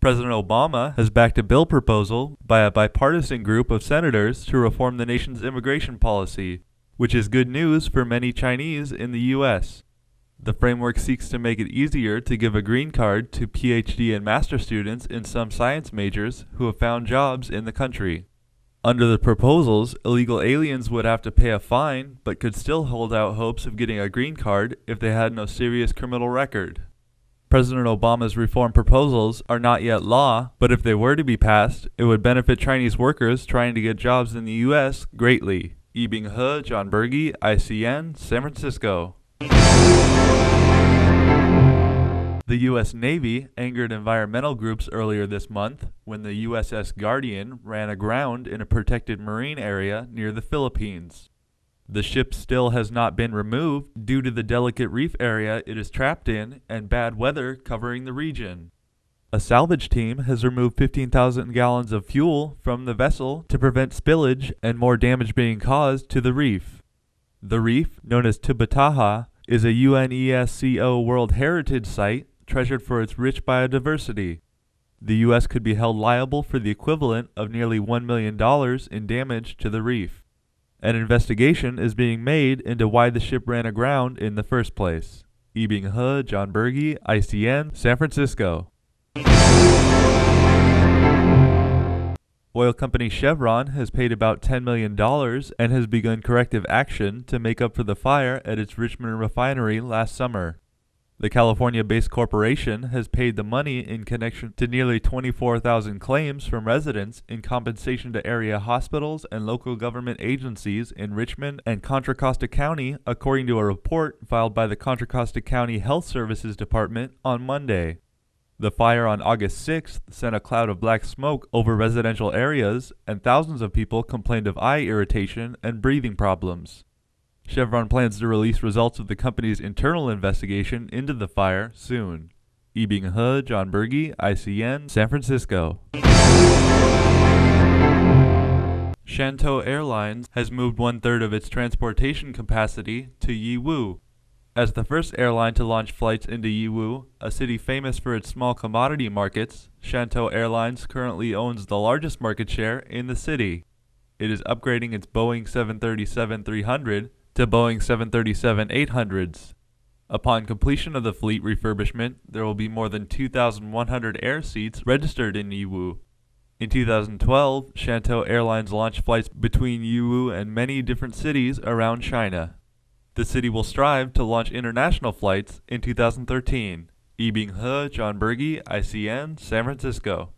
President Obama has backed a bill proposal by a bipartisan group of senators to reform the nation's immigration policy, which is good news for many Chinese in the U.S. The framework seeks to make it easier to give a green card to PhD and master students in some science majors who have found jobs in the country. Under the proposals, illegal aliens would have to pay a fine but could still hold out hopes of getting a green card if they had no serious criminal record. President Obama's reform proposals are not yet law, but if they were to be passed, it would benefit Chinese workers trying to get jobs in the U.S. greatly. Yibing He, John Berge, ICN, San Francisco. The U.S. Navy angered environmental groups earlier this month when the USS Guardian ran aground in a protected marine area near the Philippines. The ship still has not been removed due to the delicate reef area it is trapped in and bad weather covering the region. A salvage team has removed 15,000 gallons of fuel from the vessel to prevent spillage and more damage being caused to the reef. The reef, known as Tubataha, is a UNESCO World Heritage Site treasured for its rich biodiversity. The U.S. could be held liable for the equivalent of nearly $1 million in damage to the reef. An investigation is being made into why the ship ran aground in the first place. Yibing He, John Berge, ICN, San Francisco. Oil company Chevron has paid about $10 million and has begun corrective action to make up for the fire at its Richmond refinery last summer. The California-based corporation has paid the money in connection to nearly 24,000 claims from residents in compensation to area hospitals and local government agencies in Richmond and Contra Costa County, according to a report filed by the Contra Costa County Health Services Department on Monday. The fire on August 6th sent a cloud of black smoke over residential areas, and thousands of people complained of eye irritation and breathing problems. Chevron plans to release results of the company's internal investigation into the fire soon. Yibing He, John Berge, ICN, San Francisco. Shantou Airlines has moved one-third of its transportation capacity to Yiwu. As the first airline to launch flights into Yiwu, a city famous for its small commodity markets, Shantou Airlines currently owns the largest market share in the city. It is upgrading its Boeing 737-300 to Boeing 737-800s. Upon completion of the fleet refurbishment, there will be more than 2,100 air seats registered in Yiwu. In 2012, Shantou Airlines launched flights between Yiwu and many different cities around China. The city will strive to launch international flights in 2013. Yibing He, John Berge, ICN, San Francisco.